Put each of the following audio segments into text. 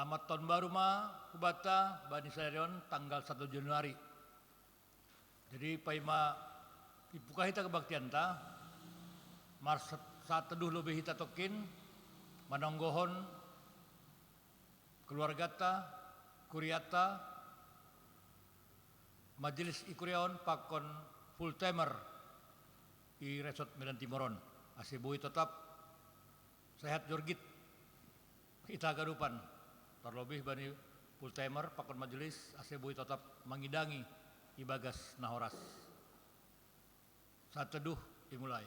Selamat tahun baru Hubata Bani Sayarion tanggal 1 Januari. Jadi paima ipuka hita kebaktian ta mar saat teduh lebih hita tokin manonggohon keluarga ta kuriata majelis ikuriaon pakon full timer di Resort Medan Timoron. Asibui tetap sehat jorgit kita gadupan. Terlebih bani full timer pakon majelis asibui tetap mengidangi ibagas nahoras. Saat teduh dimulai.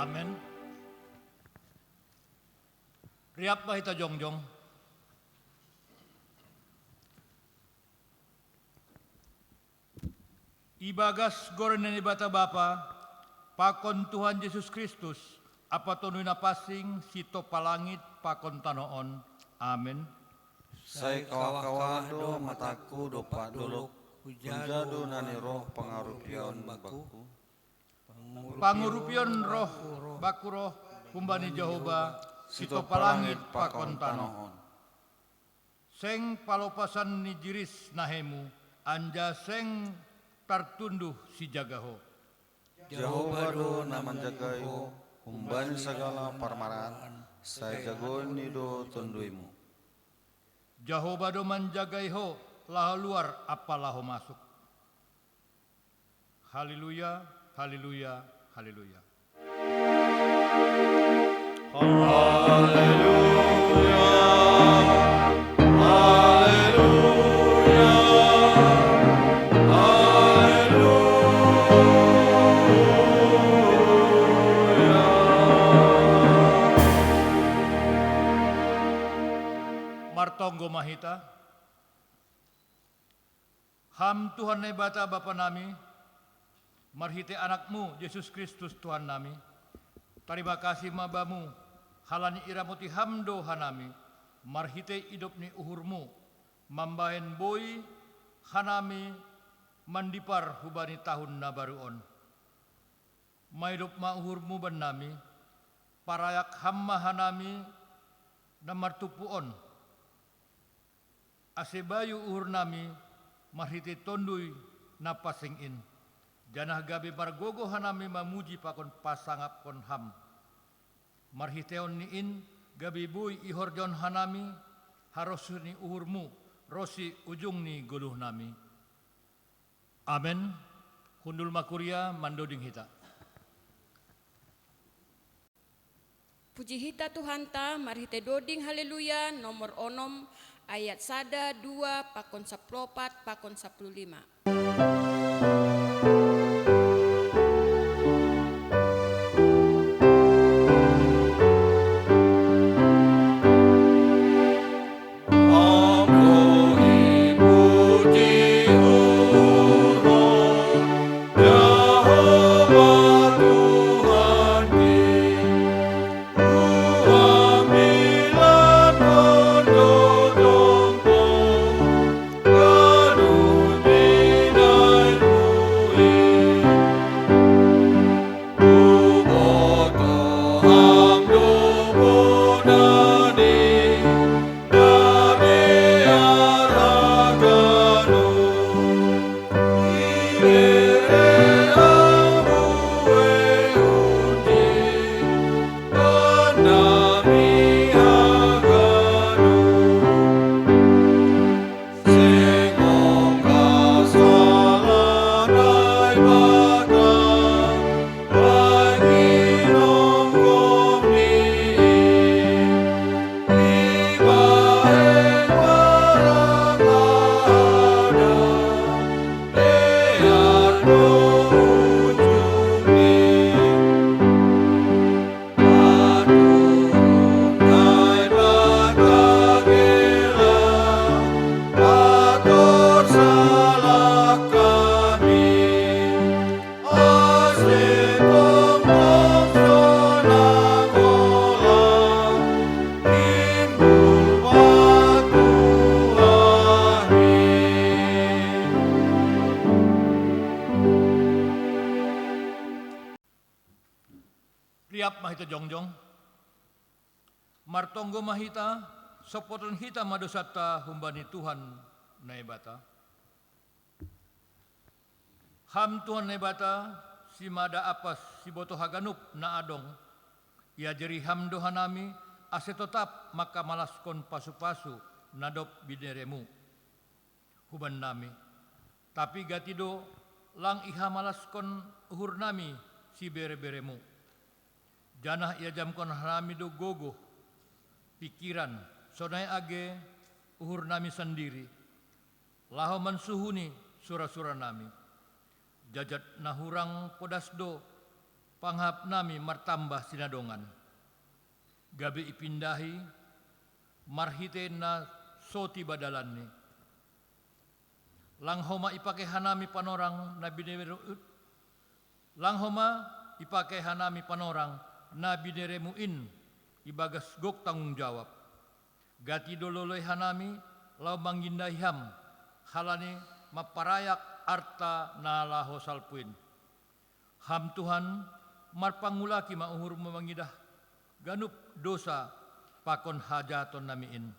Amin. Riap bahita jongjong. Ibagas gorenan ibata Bapa, pakon Tuhan Yesus Kristus, apa tunui napasing sito palangit pakon tanoon. Amin. Sai kawa-kawa do mataku do paduluk, hujado nani roh pangarupion baku. Pangurupion roh baku roh kumbani Jehovah sito palangit pakon tanoon. Seng palopasan ni jiris nahemu anja seng tartunduh si jagaho. Jehovah do naman jagayo kumbani segala parmaran sai jagon ni do tunduimu. Jehovah do manjagaiho laho luar apalaho masuk. Haleluya. Haleluya, haleluya. Haleluya, haleluya, haleluya. Martonggo mahita. Ham Tuhan nebata Bapa nami. Marhite anakmu Yesus Kristus Tuhan nami. Terima kasih mabamu halani iramuti hamdo hanami. Marhite hidup ni uhurmu mambahen boy hanami mandipar hubani tahun nabaruon. Maidup ma uhurmu benami parayak hamma hanami namartupuon. Asebayu uhur nami marhite tondui napasing in. Janah gabe bargogo hanami mamuji pakon pasangap kon ham. Marhiteon niin gabe bui ihorjon hanami harosuni uhurmu rosi ujung ni guluh nami. Amen. Hundul makuria mandoding hita. Puji hita Tuhan ta marhite doding haleluya nomor onom ayat 1, 2, pakon 14, pakon 15. Riap mahita jongjong, martonggo mahita, sopoton hita madosata humbani Tuhan naibata. Ham Tuhan naibata, si mada apas si boto haganup na adong, ia jeri ham dohanami, ase tetap maka malaskon pasu-pasu nadop bideremu. Huban nami, tapi gatido lang iha malaskon uhur nami si bere-beremu. Janah ia jamkon nami do gogo, pikiran, sonai age uhur nami sendiri. Laho mansuhuni sura-sura nami. Jajat nahurang podasdo, panghap nami martambah sinadongan. Gabi ipindahi, marhite na soti badalanni. Langhoma ipake hanami panorang na bineremuut. Langhoma ipake hanami panorang na bineremuin ibagas gok tanggung jawab. Gati dololoy hanami lau manggindahiham halane maparayak arta na laho salpuin. Ham Tuhan marpangulaki mauhur memangidah ganup dosa pakon hajaton namiin.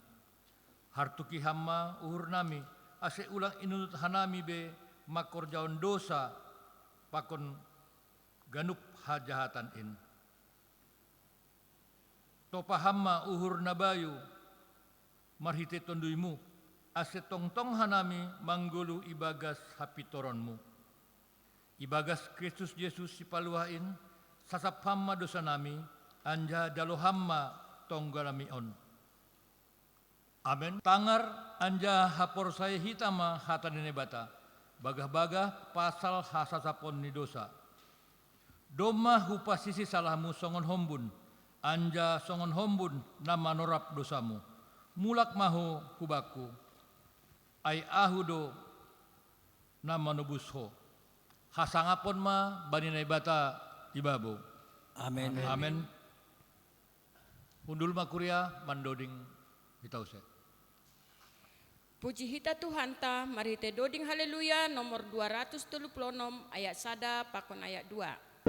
Hartuki hamma uhur nami ase ulang inunut hanami be makorjaon dosa pakon ganup hajahatan in. Topa hamma uhur nabayu marhite tonduimu ase tongtong hanami manggulu ibagas hapitoronmu. Ibagas Kristus Yesus si paluhain sasap hamma dosa nami anja dalo hamma tonggalamion. Amen. Tangar anja hapor saya hitama hatanine bata. Bagah-bagah pasal hasasapon ni dosa. Doma hupasisi salahmu songon hombun. Anja songon hombun na manorap dosamu. Mulak maho hubaku. Ay ahudo na manubusho. Hasangapon ma baninay bata ibabo. Amen. Amen. Undul makuria mandoding hitause. Puji hita Tuhan ta, marhite doding haleluya nomor 236 ayat 1 pakon ayat 2.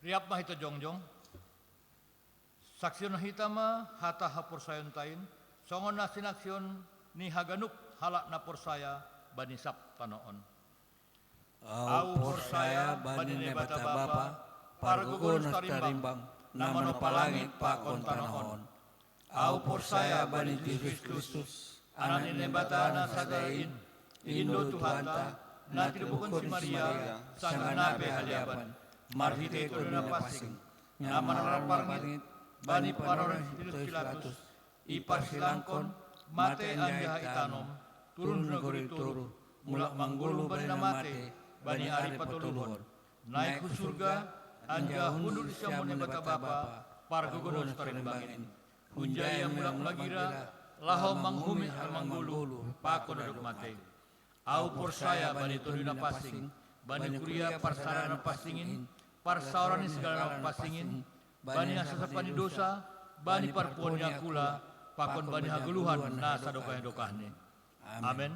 Riap mah hita jongjong. Saksion hitama hata hapur sayon tain. Songon na sinaksion ni haganup halak na porsaya banisap panoon. Au porsaya banine bata bapa, pargugun tarimbang, namano palangit pakon tanoon. Au porsaya bani Yesus Kristus, ananine bata na sadain, Indo Tuhan ta, na tinubukon si Maria, sanganabe haliaban, marhite ito na pasing, naman narapangit, bani paroran Pilatus, iparsilangkon, mate anja itanom, turun na gorituro, mulak manggulu bani na mate, bani ari patuluhon, naik ke surga, anja hundur isya mo ni bata bapa, pargugunon sa tarimbangin. hunjaya mulak lagira, laho manghumi manggulu, pakon duduk mate. Au porsaya bani toduna pasing, bani kuria parsarana pasingin, parsaurani segala pasingin, bani asasapani dosa, bani parpuannya kula, pakon bani haguluhan na sadokah-dokahne. Amen.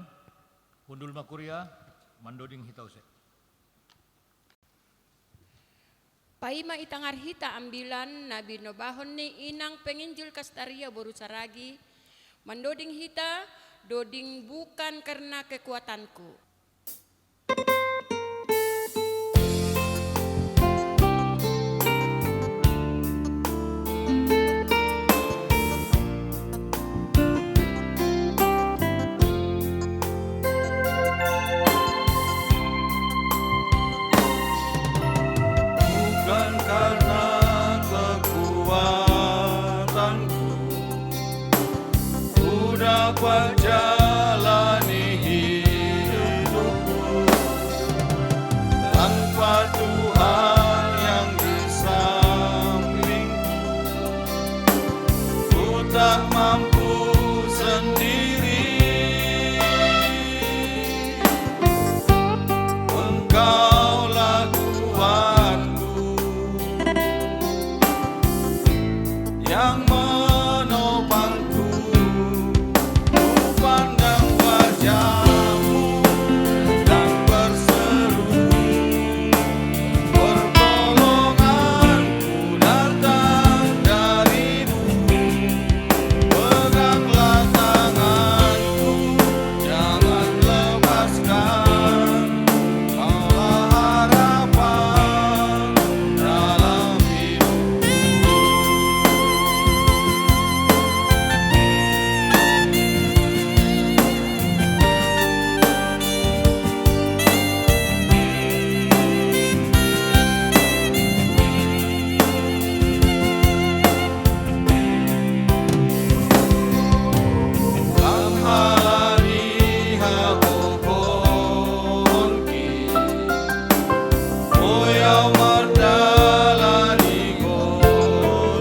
Hundul makuria, mandoding hitause. Paima itangar hita ambilan nabi nobahon ni inang penginjil kastaria boru caragi, mandoding hita, doding bukan karena kekuatanku. Bukan karena kekuatanku, ku dapat jalani hidupku tanpa Tuhan yang di sampingku. Ku tak mampu sendiri, Engkaulah kuatku yang menopangku. Ku pandang wajah-Mu dan berseru, pertolonganku datang dari-Mu. Peganglah tanganku, jangan lepaskan, Kaulah harapan dalam hidupku. Kamhalani hakokonki, Oyau mardalani goluon,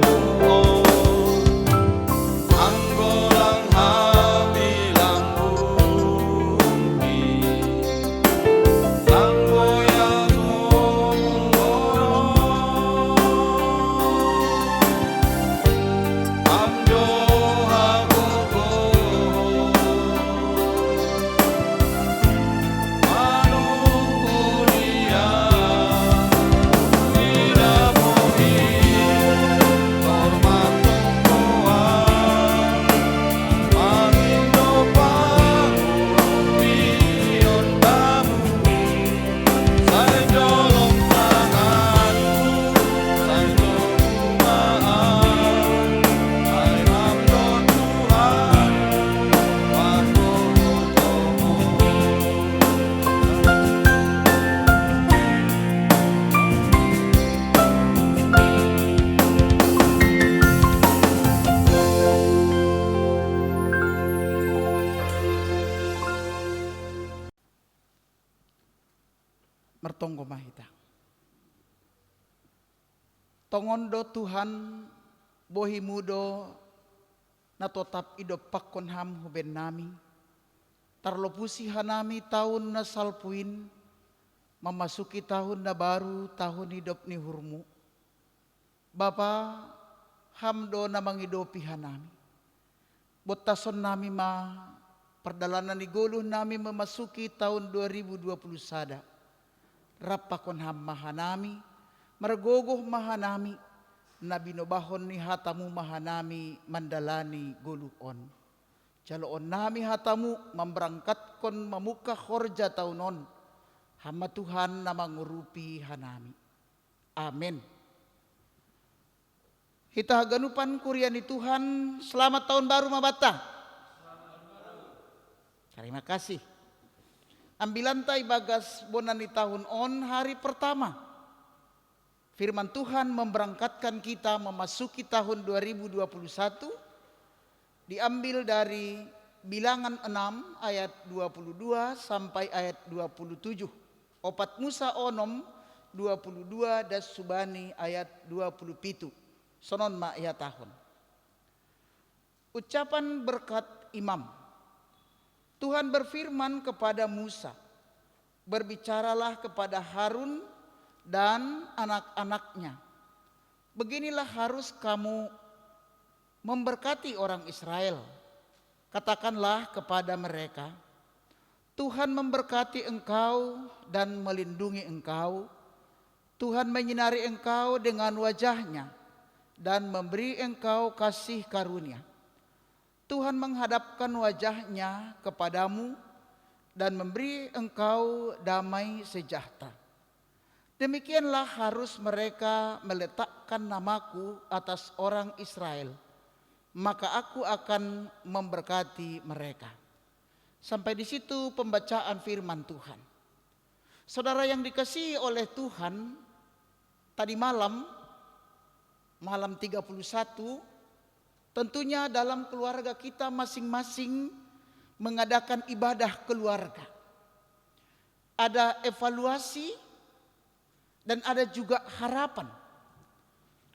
Anggolang habilang bumpi, Langgoya gonggoron, Amdo hagogohon, Manuhulia, Ida bohi, Hormatong koan, Mangindo pangupion tamu, Sai jolong tanganku, Sai tumaan, Sai hamdo Tuhan, Pakotomo. Mertonggo mahita. Tongondo Tuhan bohi mudo na totap ido pakon ham huben nami. Tarlopusi hanami tahun na salpuin, memasuki tahun na baru, tahun hidup ni hurmu. Bapa, hamdo na mangidopi hanami. Botason nami ma perdalanan ni guluh nami memasuki tahun 2020 sada. Rapakon ham mahanami, margogoh mahanami, nabinobahon ni hatamu mahanami mandalani guluon. Jaloon nami hatamu memberangkatkan memuka khorja taunon, hama Tuhan na mangurupi hanami. Amin. Kita ganupan kuriani Tuhan, selamat tahun baru mabata. Terima kasih. Ambilantai bagas bonani tahun on hari pertama. Firman Tuhan memberangkatkan kita memasuki tahun 2021. Diambil dari Bilangan 6 ayat 22 sampai ayat 27. Opat Musa onom 22 das subani ayat 27. Sonon ma ya tahun. Ucapan berkat imam. Tuhan berfirman kepada Musa, berbicaralah kepada Harun dan anak-anaknya. Beginilah harus kamu memberkati orang Israel. Katakanlah kepada mereka, Tuhan memberkati engkau dan melindungi engkau. Tuhan menyinari engkau dengan wajahnya dan memberi engkau kasih karunia. Tuhan menghadapkan wajahnya kepadamu dan memberi engkau damai sejahtera. Demikianlah harus mereka meletakkan namaku atas orang Israel, maka aku akan memberkati mereka. Sampai di situ pembacaan firman Tuhan. Saudara yang dikasihi oleh Tuhan, tadi malam 31, tentunya dalam keluarga kita masing-masing mengadakan ibadah keluarga. Ada evaluasi dan ada juga harapan.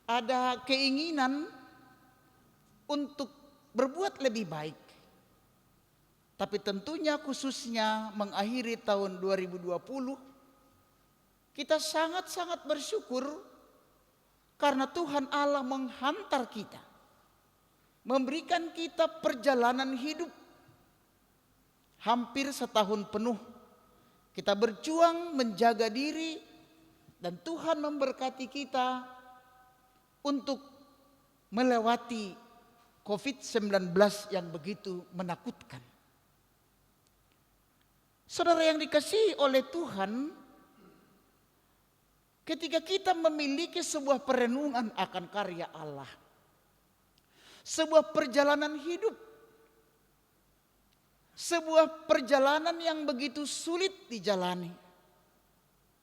Ada keinginan untuk berbuat lebih baik. Tapi tentunya khususnya mengakhiri tahun 2020, kita sangat-sangat bersyukur karena Tuhan Allah menghantar kita, memberikan kita perjalanan hidup hampir setahun penuh. Kita berjuang menjaga diri dan Tuhan memberkati kita untuk melewati COVID-19 yang begitu menakutkan. Saudara yang dikasihi oleh Tuhan, ketika kita memiliki sebuah perenungan akan karya Allah, sebuah perjalanan hidup, sebuah perjalanan yang begitu sulit dijalani.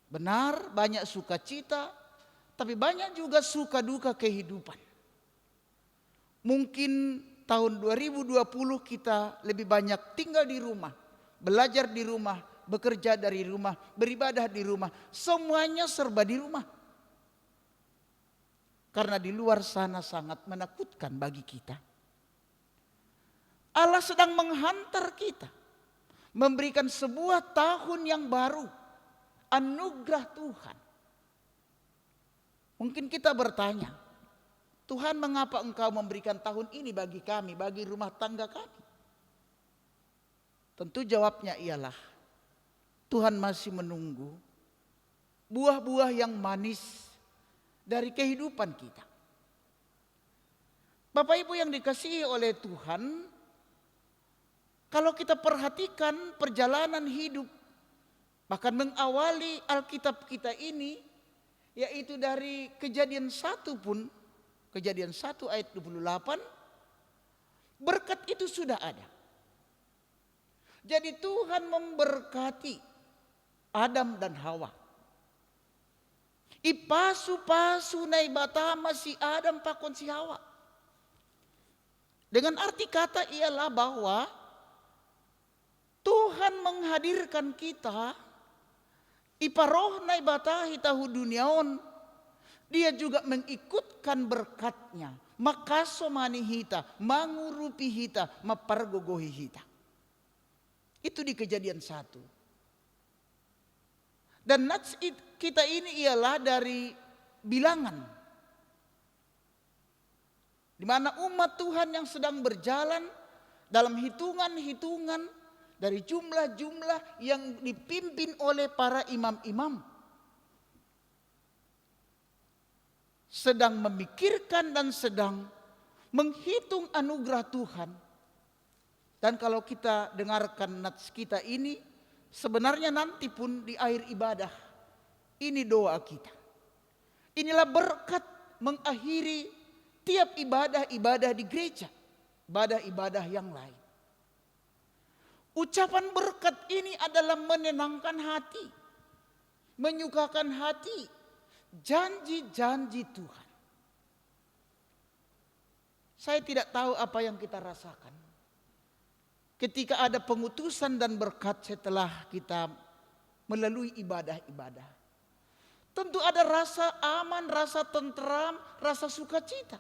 Benar, banyak sukacita, tapi banyak juga suka duka kehidupan. Mungkin tahun 2020 kita lebih banyak tinggal di rumah, belajar di rumah, bekerja dari rumah, beribadah di rumah. Semuanya serba di rumah. Karena di luar sana sangat menakutkan bagi kita. Allah sedang menghantar kita, memberikan sebuah tahun yang baru, anugerah Tuhan. Mungkin kita bertanya, Tuhan mengapa engkau memberikan tahun ini bagi kami, bagi rumah tangga kami? Tentu jawabnya ialah, Tuhan masih menunggu buah-buah yang manis dari kehidupan kita. Bapak Ibu yang dikasihi oleh Tuhan, kalau kita perhatikan perjalanan hidup, bahkan mengawali Alkitab kita ini, yaitu dari Kejadian 1 pun, Kejadian 1 ayat 28, berkat itu sudah ada. Jadi Tuhan memberkati Adam dan Hawa. Ipasu-pasu nai batama si Adam pakon si Hawa. Dengan arti kata ialah bahwa Tuhan menghadirkan kita, iparoh nai batahi tahu duniaon, dia juga mengikutkan berkatnya. Makaso mani hita, mangurupi hita, mapargogohi hita. Itu di Kejadian 1. Dan nats kita ini ialah dari bilangan, di mana umat Tuhan yang sedang berjalan dalam hitungan-hitungan dari jumlah-jumlah yang dipimpin oleh para imam-imam, sedang memikirkan dan sedang menghitung anugerah Tuhan. Dan kalau kita dengarkan nats kita ini, sebenarnya nanti pun di akhir ibadah, ini doa kita. Inilah berkat mengakhiri tiap ibadah-ibadah di gereja, ibadah-ibadah yang lain. Ucapan berkat ini adalah menenangkan hati, menyukakan hati, janji-janji Tuhan. Saya tidak tahu apa yang kita rasakan ketika ada pengutusan dan berkat setelah kita melalui ibadah-ibadah. Tentu ada rasa aman, rasa tentram, rasa sukacita.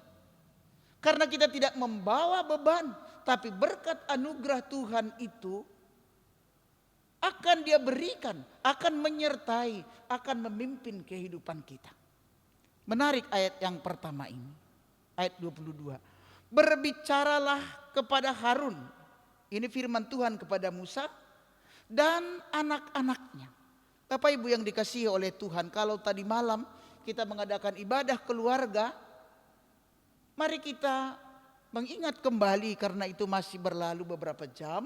Karena kita tidak membawa beban, tapi berkat anugerah Tuhan itu akan Dia berikan, akan menyertai, akan memimpin kehidupan kita. Menarik ayat yang pertama ini, ayat 22. Berbicaralah kepada Harun, ini firman Tuhan kepada Musa, dan anak-anaknya. Bapak Ibu yang dikasihi oleh Tuhan, kalau tadi malam kita mengadakan ibadah keluarga, mari kita mengingat kembali karena itu masih berlalu beberapa jam.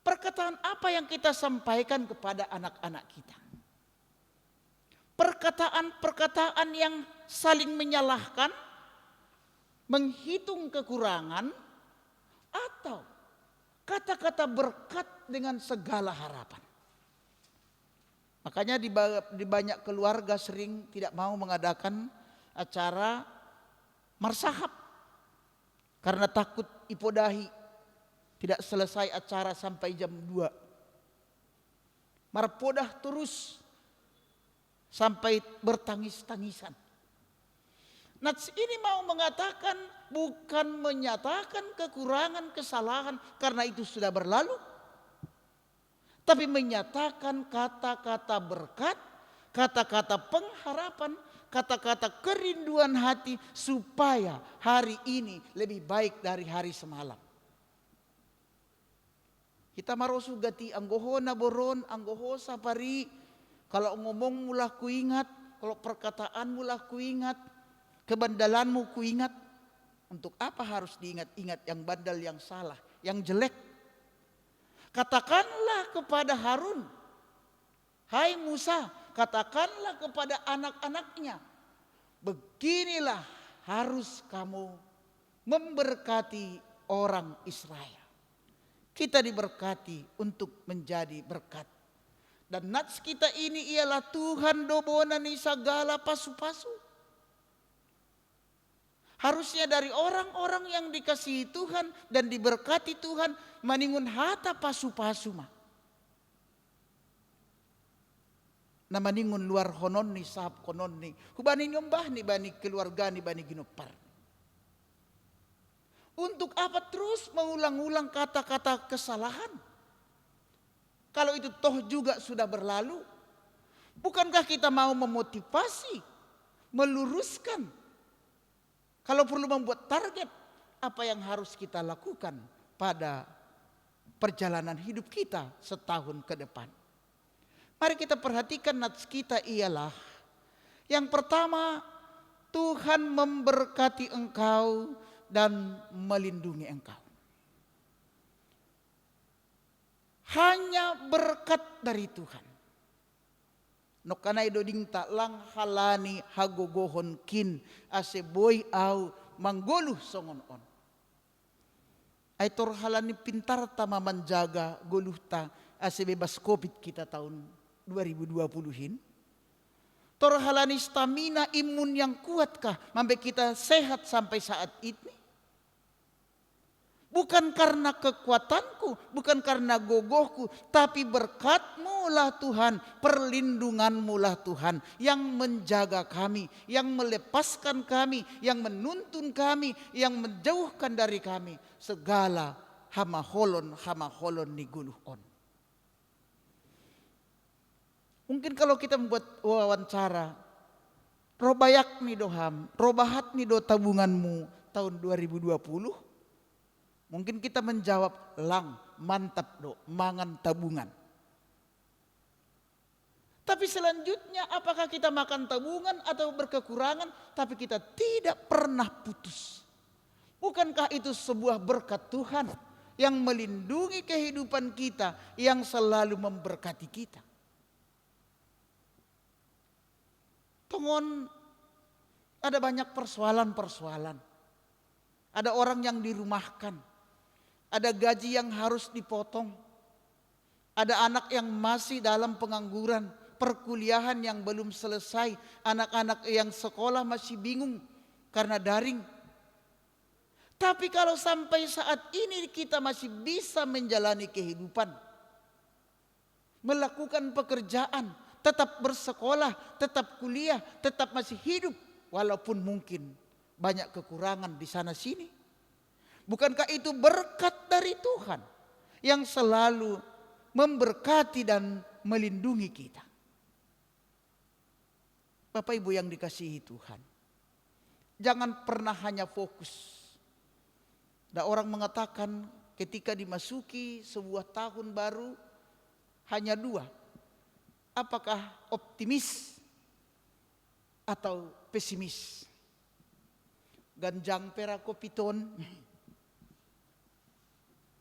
Perkataan apa yang kita sampaikan kepada anak-anak kita? Perkataan-perkataan yang saling menyalahkan, menghitung kekurangan, atau kata-kata berkat dengan segala harapan. Makanya di banyak keluarga sering tidak mau mengadakan acara marsahab karena takut ipodahi, tidak selesai acara sampai jam 2. Marpodah terus sampai bertangis-tangisan. Nats ini mau mengatakan bukan menyatakan kekurangan, kesalahan karena itu sudah berlalu, tapi menyatakan kata-kata berkat, kata-kata pengharapan, kata-kata kerinduan hati supaya hari ini lebih baik dari hari semalam. Kita marosu gati anggoho na boron, anggoho sapari. Kalau ngomong mulah ku ingat, kalau perkataan mulah ku ingat, kebandalanmu ku ingat. Untuk apa harus diingat-ingat yang bandal, yang salah, yang jelek? Katakanlah kepada Harun, hai Musa, katakanlah kepada anak-anaknya, beginilah harus kamu memberkati orang Israel. Kita diberkati untuk menjadi berkat. Dan nats kita ini ialah Tuhan dobonani segala pasu-pasu. Harusnya dari orang-orang yang dikasihi Tuhan dan diberkati Tuhan maningun hata pasu-pasu mah. Na maningun luar honon ni sahab konon ni. Hubani nyombah ni bani keluarga ni bani ginopar. Untuk apa terus mengulang-ulang kata-kata kesalahan? Kalau itu toh juga sudah berlalu. Bukankah kita mau memotivasi, meluruskan? Kalau perlu membuat target, apa yang harus kita lakukan pada perjalanan hidup kita setahun ke depan. Mari kita perhatikan nats kita ialah, yang pertama, Tuhan memberkati engkau dan melindungi engkau. Hanya berkat dari Tuhan. Nokanay doding talang halani hagogohon kin ase boy au manggoluh songon on. Ay tor halani pintar tama menjaga goluh ta ase bebas COVID kita tahun 2020-in. Tor halani stamina imun yang kuatkah sampai kita sehat sampai saat ini? Bukan karena kekuatanku, bukan karena gogohku, tapi berkat-Mu lah Tuhan, perlindungan-Mu lah Tuhan yang menjaga kami, yang melepaskan kami, yang menuntun kami, yang menjauhkan dari kami segala hama holon ni guluh on. Mungkin kalau kita membuat wawancara, robayak nih doham, robahat nih do tabunganmu tahun 2020, mungkin kita menjawab lang, mantap do, mangan tabungan. Tapi selanjutnya apakah kita makan tabungan atau berkekurangan, tapi kita tidak pernah putus. Bukankah itu sebuah berkat Tuhan yang melindungi kehidupan kita, yang selalu memberkati kita? Tongon, ada banyak persoalan-persoalan. Ada orang yang dirumahkan. Ada gaji yang harus dipotong. Ada anak yang masih dalam pengangguran. Perkuliahan yang belum selesai. Anak-anak yang sekolah masih bingung karena daring. Tapi kalau sampai saat ini kita masih bisa menjalani kehidupan. Melakukan pekerjaan. Tetap bersekolah, tetap kuliah, tetap masih hidup. Walaupun mungkin banyak kekurangan di sana sini. Bukankah itu berkat dari Tuhan yang selalu memberkati dan melindungi kita? Bapak Ibu yang dikasihi Tuhan, jangan pernah hanya fokus. Ada orang mengatakan ketika dimasuki sebuah tahun baru hanya dua. Apakah optimis atau pesimis? Ganjang pera kopiton.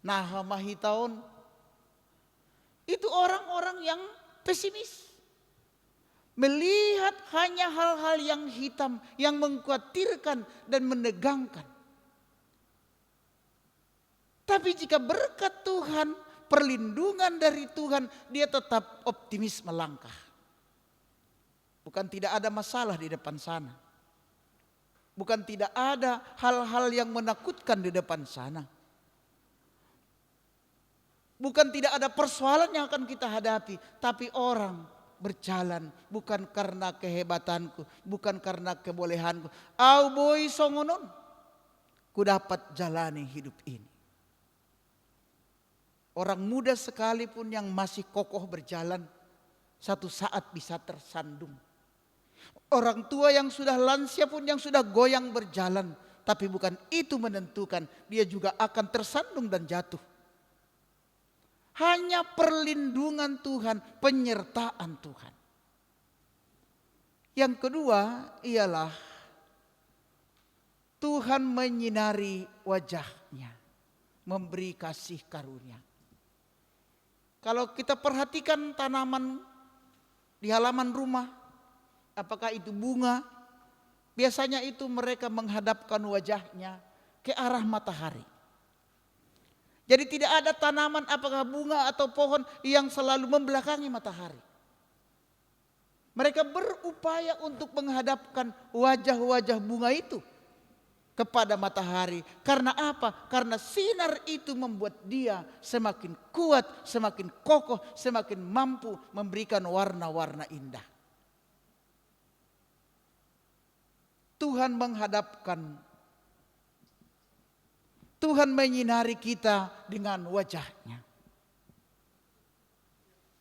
Nah, mahitaon itu orang-orang yang pesimis. Melihat hanya hal-hal yang hitam, yang mengkhawatirkan dan menegangkan. Tapi jika berkat Tuhan, perlindungan dari Tuhan, dia tetap optimis melangkah. Bukan tidak ada masalah di depan sana. Bukan tidak ada hal-hal yang menakutkan di depan sana. Bukan tidak ada persoalan yang akan kita hadapi, tapi orang berjalan bukan karena kehebatanku, bukan karena kebolehanku. Au boy songonon, ku dapat jalani hidup ini. Orang muda sekalipun yang masih kokoh berjalan, satu saat bisa tersandung. Orang tua yang sudah lansia pun yang sudah goyang berjalan, tapi bukan itu menentukan, dia juga akan tersandung dan jatuh. Hanya perlindungan Tuhan, penyertaan Tuhan. Yang kedua ialah Tuhan menyinari wajahnya, memberi kasih karunia. Kalau kita perhatikan tanaman di halaman rumah, apakah itu bunga, biasanya itu mereka menghadapkan wajahnya ke arah matahari. Jadi tidak ada tanaman apakah bunga atau pohon yang selalu membelakangi matahari. Mereka berupaya untuk menghadapkan wajah-wajah bunga itu kepada matahari. Karena apa? Karena sinar itu membuat dia semakin kuat, semakin kokoh, semakin mampu memberikan warna-warna indah. Tuhan menghadapkan, Tuhan menyinari kita dengan wajahnya.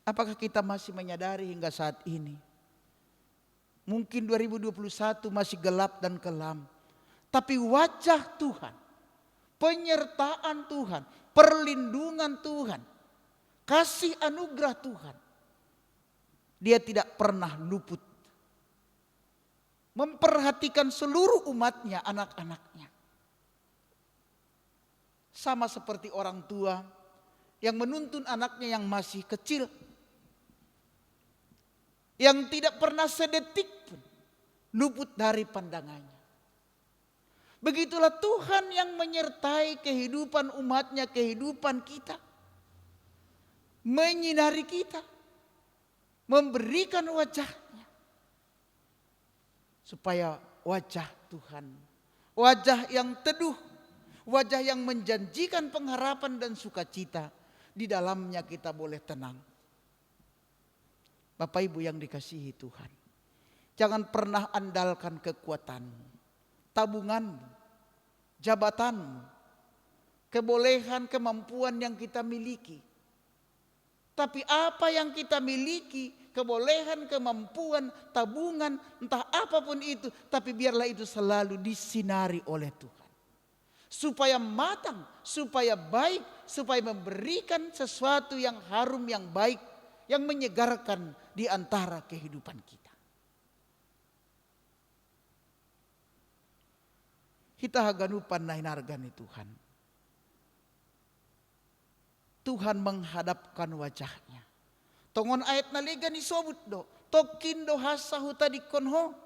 Apakah kita masih menyadari hingga saat ini? Mungkin 2021 masih gelap dan kelam. Tapi wajah Tuhan, penyertaan Tuhan, perlindungan Tuhan, kasih anugerah Tuhan, dia tidak pernah luput. Memperhatikan seluruh umatnya, anak-anaknya. Sama seperti orang tua yang menuntun anaknya yang masih kecil, yang tidak pernah sedetik pun luput dari pandangannya. Begitulah Tuhan yang menyertai kehidupan umatnya, kehidupan kita. Menyinari kita, memberikan wajahnya. Supaya wajah Tuhan, wajah yang teduh, wajah yang menjanjikan pengharapan dan sukacita, di dalamnya kita boleh tenang. Bapak Ibu yang dikasihi Tuhan, jangan pernah andalkan kekuatanmu, tabunganmu, jabatanmu, kebolehan, kemampuan yang kita miliki. Tapi apa yang kita miliki, kebolehan, kemampuan, tabungan, entah apapun itu, tapi biarlah itu selalu disinari oleh Tuhan. Supaya matang, supaya baik, supaya memberikan sesuatu yang harum, yang baik, yang menyegarkan di antara kehidupan kita. Kita haganupan nahinargani Tuhan. Tuhan menghadapkan wajahnya. Tongon ayat naliga ni sobut do, tokin do hasahu tadi konho.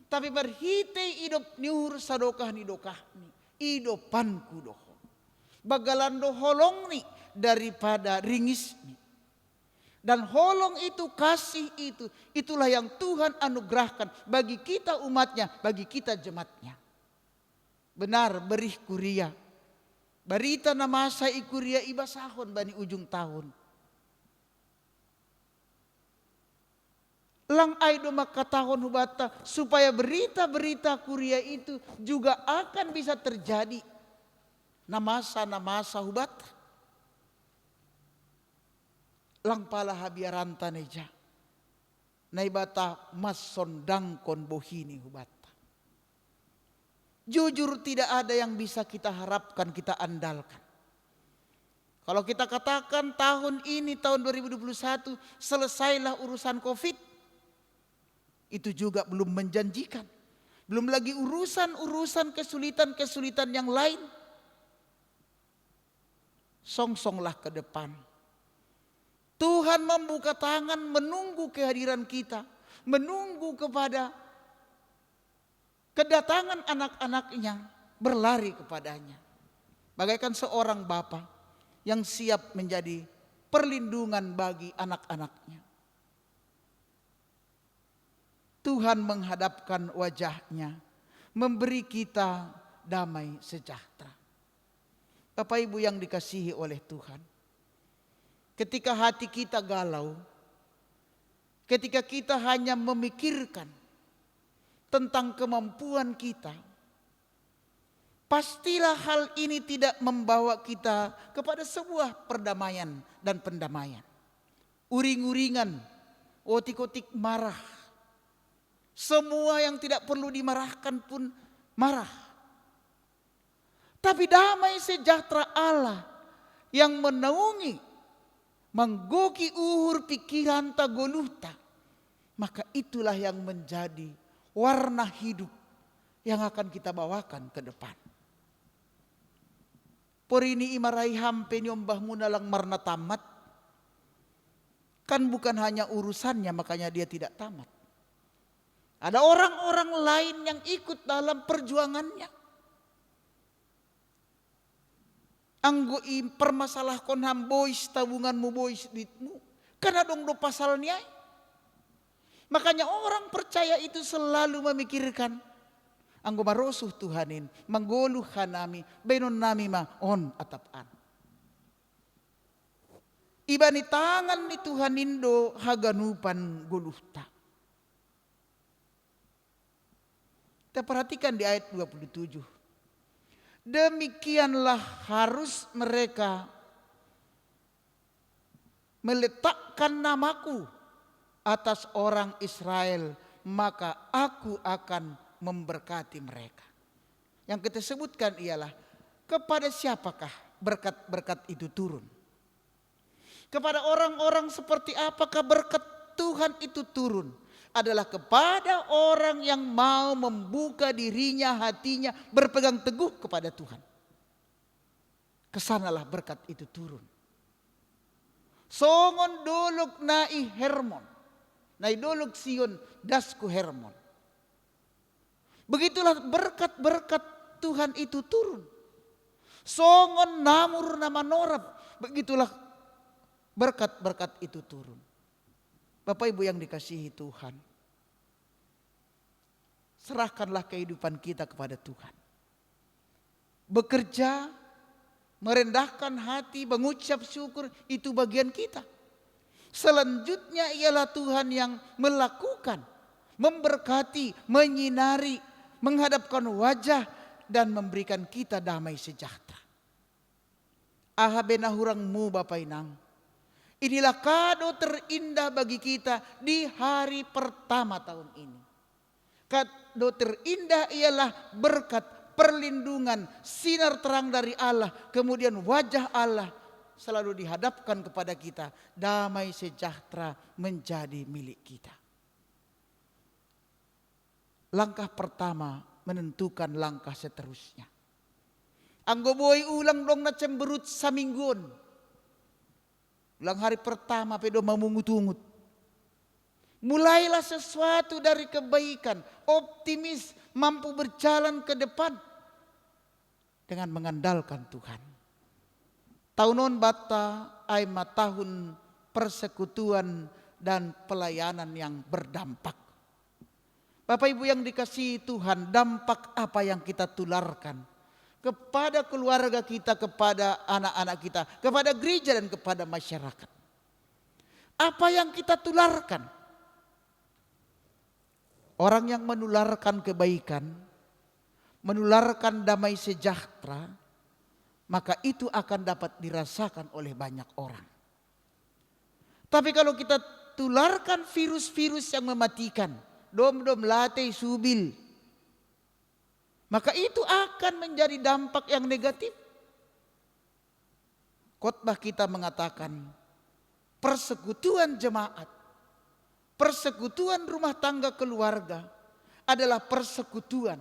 Tapi berhite idop niur sadokah ni dokah ni. Idopanku doho. Bagalan do holong ni daripada ringis ni. Dan holong itu, kasih itu, itulah yang Tuhan anugerahkan bagi kita umatnya, bagi kita jemaatnya. Benar berih kuria. Barita na masa ikuria ibasahon bani ujung tahun. Lang aido makatahon hubata supaya berita-berita kuria itu juga akan bisa terjadi. Namasa hubata. Lang pala habiaranta neja. Naibata mas sondangkon bohini hubata. Jujur tidak ada yang bisa kita harapkan, kita andalkan. Kalau kita katakan tahun ini, tahun 2021, selesailah urusan COVID. Itu juga belum menjanjikan. Belum lagi urusan-urusan kesulitan-kesulitan yang lain. Songsonglah ke depan. Tuhan membuka tangan menunggu kehadiran kita. Menunggu kepada kedatangan anak-anaknya, berlari kepadanya. Bagaikan seorang bapa yang siap menjadi perlindungan bagi anak-anaknya. Tuhan menghadapkan wajahnya, memberi kita damai sejahtera. Bapak Ibu yang dikasihi oleh Tuhan, ketika hati kita galau, ketika kita hanya memikirkan tentang kemampuan kita, pastilah hal ini tidak membawa kita kepada sebuah perdamaian dan pendamaian. Uring-uringan, otik-otik marah. Semua yang tidak perlu dimarahkan pun marah. Tapi damai sejahtera Allah yang menaungi, menggoki uhur pikiran tagoluta, maka itulah yang menjadi warna hidup yang akan kita bawakan ke depan. Porini imarai hampe nyombah munalang marna tamat. Kan bukan hanya urusannya makanya dia tidak tamat. Ada orang-orang lain yang ikut dalam perjuangannya. Anggo permasalah konham boys tabunganmu boys ditmu. Karena dong do pasalnya. Makanya orang percaya itu selalu memikirkan. Anggo marosuh Tuhanin, manggoluh hanami, benon nami ma on atapan. Ibani tangan ni Tuhanindo haganupan goluhta. Kita perhatikan di ayat 27. Demikianlah harus mereka meletakkan namaku atas orang Israel, maka aku akan memberkati mereka. Yang kita sebutkan ialah kepada siapakah berkat-berkat itu turun? Kepada orang-orang seperti apakah berkat Tuhan itu turun? Adalah kepada orang yang mau membuka dirinya, hatinya, berpegang teguh kepada Tuhan. Kesanalah berkat itu turun. Songon dolog nai Hermon, nai dolog Sion dasku Hermon. Begitulah berkat-berkat Tuhan itu turun. Songon namur nama norab, begitulah berkat-berkat itu turun. Bapak Ibu yang dikasihi Tuhan, serahkanlah kehidupan kita kepada Tuhan. Bekerja, merendahkan hati, mengucap syukur, itu bagian kita. Selanjutnya ialah Tuhan yang melakukan, memberkati, menyinari, menghadapkan wajah dan memberikan kita damai sejahtera. Ahabena hurangmu Bapak Inang. Inilah kado terindah bagi kita di hari pertama tahun ini. Kado terindah ialah berkat, perlindungan, sinar terang dari Allah. Kemudian wajah Allah selalu dihadapkan kepada kita. Damai sejahtera menjadi milik kita. Langkah pertama menentukan langkah seterusnya. Anggo boy ulang dong na cemberut saminggun. Ulang hari pertama pedo mamungut-ungut. Mulailah sesuatu dari kebaikan, optimis, mampu berjalan ke depan dengan mengandalkan Tuhan. Tahunon bata aima tahun persekutuan dan pelayanan yang berdampak. Bapak Ibu yang dikasihi Tuhan, dampak apa yang kita tularkan kepada keluarga kita, kepada anak-anak kita, kepada gereja dan kepada masyarakat. Apa yang kita tularkan? orang yang menularkan kebaikan, menularkan damai sejahtera, maka itu akan dapat dirasakan oleh banyak orang. Tapi kalau kita tularkan virus-virus yang mematikan, dom-dom, latei, subil, maka itu akan menjadi dampak yang negatif. Khotbah kita mengatakan persekutuan jemaat, persekutuan rumah tangga keluarga adalah persekutuan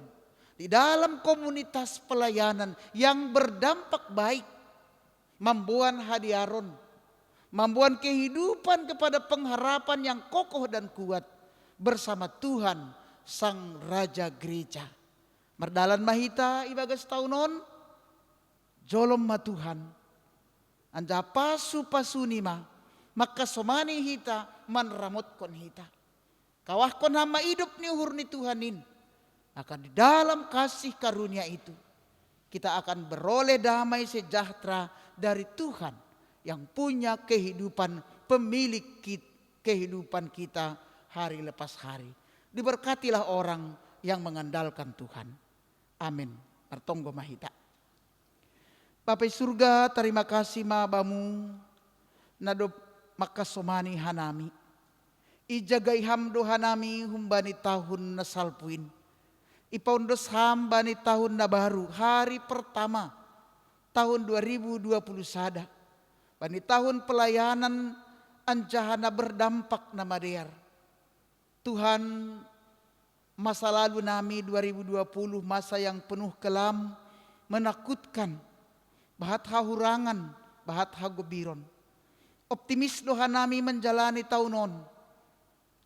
di dalam komunitas pelayanan yang berdampak baik, membuat hadiaron, membuat kehidupan kepada pengharapan yang kokoh dan kuat bersama Tuhan Sang Raja Gereja. Merdalan mahita ibagas taunon, jolom ma Tuhan. Anja pasu-pasunima, maka somani hita manramot kon hita. Kawah kon hama hidup ni uhur ni Tuhanin. Akan di dalam kasih karunia itu, kita akan beroleh damai sejahtera dari Tuhan yang punya kehidupan, pemilik kehidupan kita hari lepas hari. Diberkatilah orang yang mengandalkan Tuhan. Amin. Artonggo mahita. Bapak surga, terima kasih mabamu nadop makasomani hanami. Ijagai hamdo hanami humbani tahun nasalpuin. Ipaundos hambani tahun na baru, hari pertama tahun 2020 sada. Bani tahun pelayanan anjahana berdampak na madear. Tuhan, masa lalu nami 2020 masa yang penuh kelam, menakutkan, bahat hahurangan, bahat hagobiron. Optimis doha nami menjalani tahunon,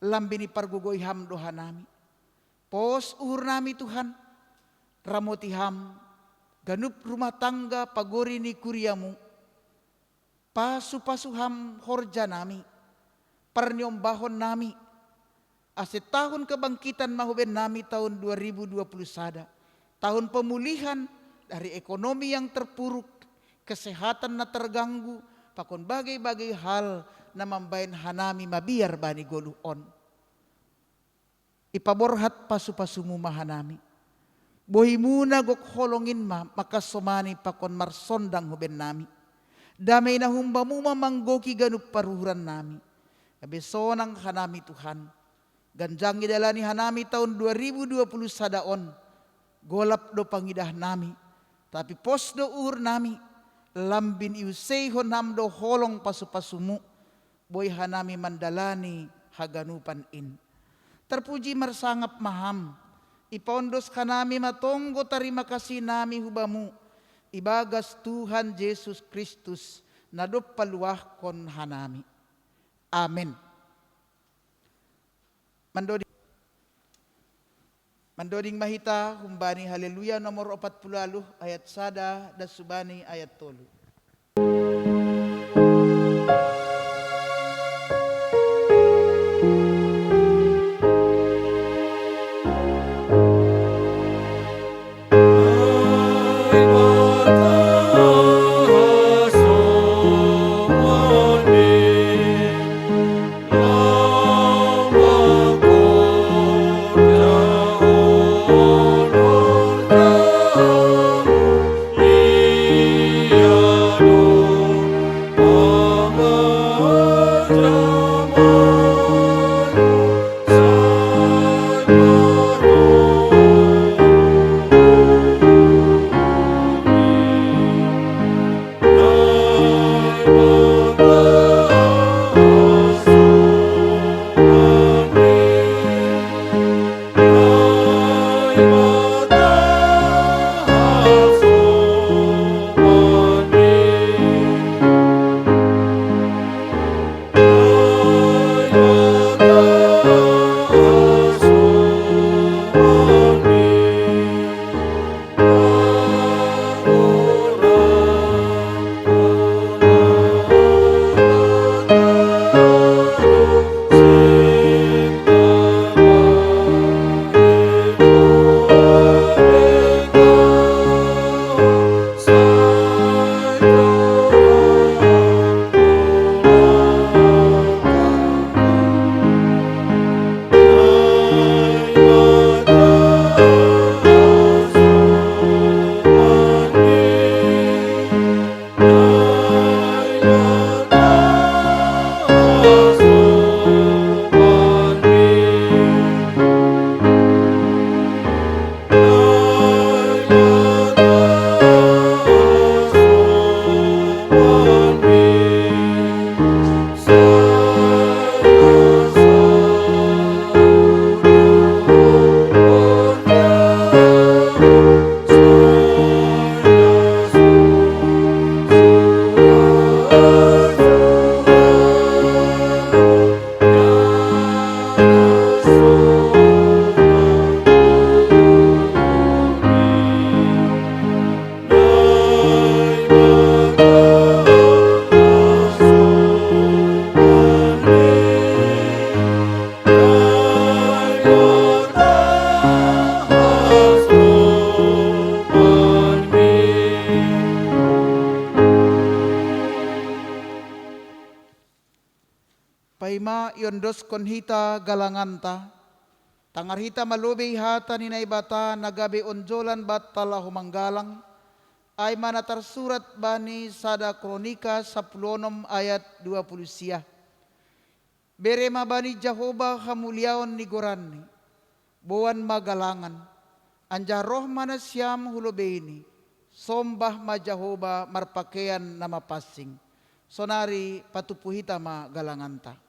lambini pargugoy ham doha nami. Pos uhur nami Tuhan, ramotiham, ganup rumah tangga pagori ni kuriamu, pasu-pasuham horja nami, parnyombahon nami, aset tahun kebangkitan mahuben nami tahun 2020 sada, tahun pemulihan dari ekonomi yang terpuruk, kesehatan na terganggu, pakon bagai-bagai hal na mambayan hanami mabiar bani goluon. Ipaborhat pasu-pasumu mahanami. Bohimuna gok holongin ma, maka somani pakon marsondang huben nami. Damay na humbamu mamanggoki ganup paruhuran nami. Kabesonang hanami Tuhan. Ganjang idalani hanami tahun 2020 sadaon. Golap do pangidah nami. Tapi pos do uhur nami. Lambin iusehon hamdo holong pasu-pasumu. Boy hanami mandalani haganupan in. Terpuji marsangap maham. Ipondos kanami matonggo terima kasih nami hubamu. Ibagas Tuhan Yesus Kristus nadop paluah kon hanami. Amin. Mandoding mahita humbani haleluya nomor 40 ayat sada dan subani ayat 3. Amen. Paima yondos kon hita galanganta. Tangar hita malubi hata ni naibata nagabi onjolan batala humanggalang. Ay manatar surat bani sada kronika 10 ayat 20 siya. Bere mabani Jehovah hamuliaon ni gorani. Buwan magalangan. Anja roh mana siyam hulubeni. Sombah ma Jehovah marpakean na mapasing. Sonari patupuhita ma galanganta.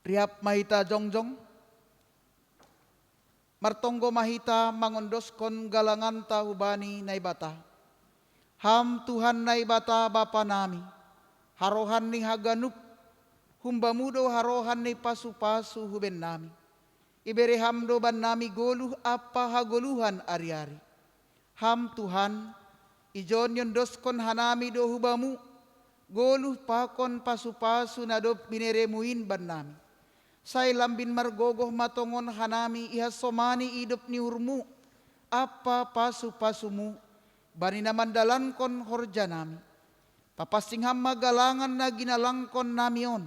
Riap mahita jongjong, martonggo mahita mangondoskon galanganta hubani naibata. Ham Tuhan naibata Bapa nami, harohan ni haganup, humbamudo harohan ni pasu-pasu huben nami. Ibere hamdo ban nami goluh apa hagoluhan ari-ari. Ham Tuhan, ijon yondoskon hanami do hubamu, goluh pakon pasu-pasu nadop bineremuin ban nami. Say lambin margogoh matongon hanami ihasomani idop ni hurmu, apa pasu-pasumu, bani naman dalankon horja nami. Papasingham magalangan na ginalangkon namion,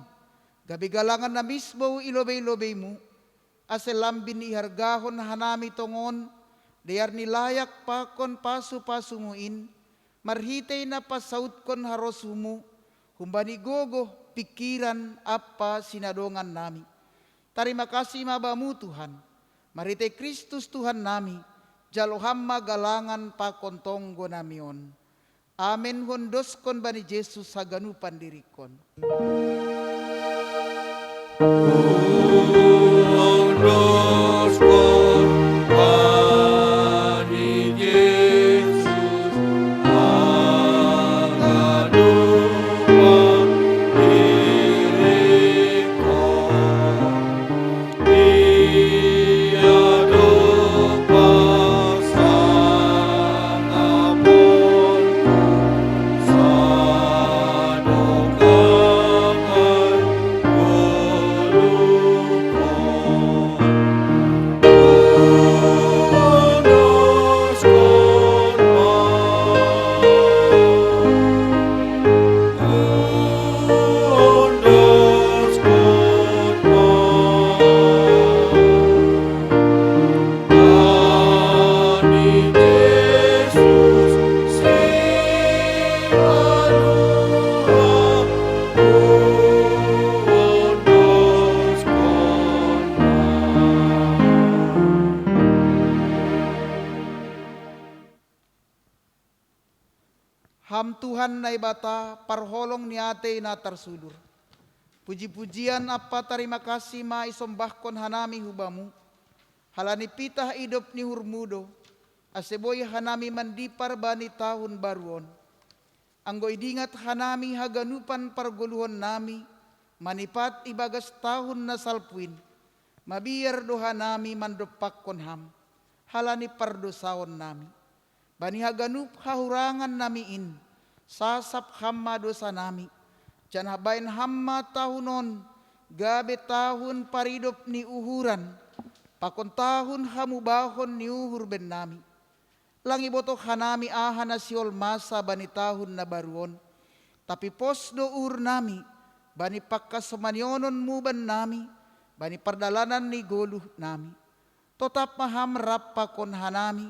gabi galangan na misbo ilobey-lobeymu, asel lambin ihargahon hanami tongon, deyar nilayak pakon pasu-pasumuin, marhitay na pasaut kon harosumu, humbani gogoh pikiran apa sinadongan nami. Terima kasih mabamu Tuhan, marite Kristus Tuhan nami, jaloham magalangan pakontonggo namion. Amin hondos kon bani Yesus haganupan dirikon. Ham Tuhan na ibata, parholong ni ate na tarsudur. Puji-pujian apa terima kasih ma isombahkon hanami hubamu. Halani pitah idop ni hurmudo, aseboy hanami mandipar bani tahun baruon. Anggo idingat hanami haganupan parguluhon nami, manipat ibagas tahun na salpuin. Mabiyar doha nami mandopakkon ham, halani pardosaon nami. Bani haganup hahurangan namiin, sasap hamma dosa nami. Jan habain hamma tahunon, gabe tahun paridop ni uhuran, pakon tahun hamubahon ni uhur ben nami. Langi botok hanami ahana siol masa bani tahun na baruon, tapi pos do ur nami, bani pakkasamanyonon mu ben nami, bani perdalanan ni goluh nami. Totap maham rap pakon hanami,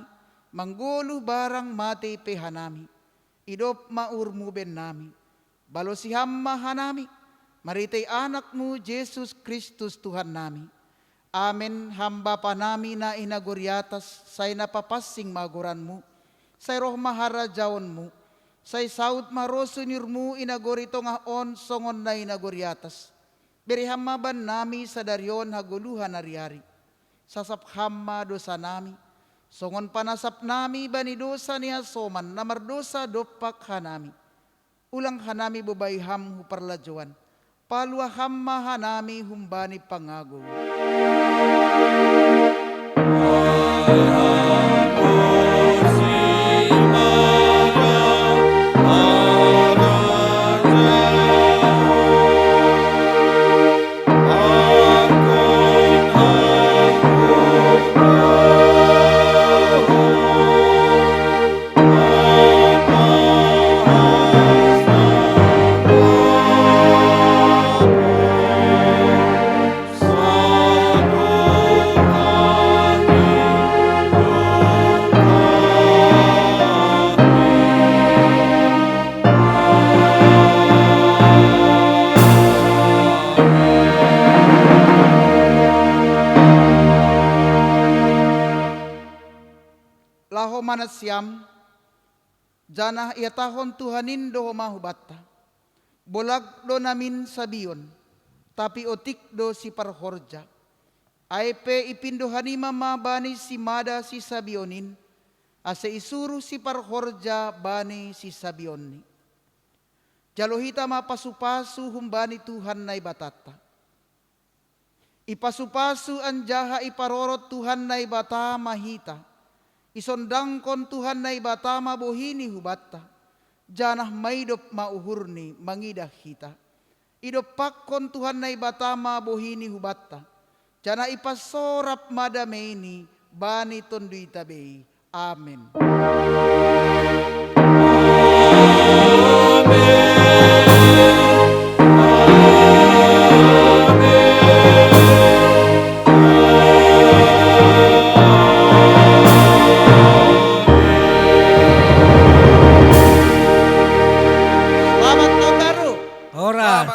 mangguluh barang mati pe hanami, idop maurmu ben nami, balo si hamma hanami, maritay anakmu Jesus Kristus Tuhan nami. Amen. Hamba panami na inaguryatas, say napapasing maguranmu, say roh maharajaonmu, say saud marosunirmu inagurito nga on songon na inaguryatas. Beri hamma ban nami sa daryon haguluhan ari-ari, sasap hamma dosa nami, songon panasap nami bani dosa niya soman na mardosa dopak hanami. Ulang hanami bubay ham huparlajuan, palwa hamma hanami humbani pangago. Laho manasyam, janah iatahon Tuhanin do mahubatta, bolag do namin sabion, tapi otik do si parhorja, aipe ipindohani mamabani si mada si sabionin, ase isuru si parhorja bani si sabionni. Jalohita mapasupasu humbani Tuhan na ibatata. Ipasupasu anjaha iparorot Tuhan na ibata mahita. Isondangkon Tuhan na ibatama bohini hubatta, janah maidop mauhurni mangidah hita. Idop pakkon Tuhan na ibatama bohini hubatta, janah ipasorap madameni bani tondui tabei. Amen.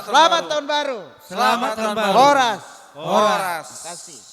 Selamat tahun baru. Selamat tahun baru. Horas. Horas. Kasih.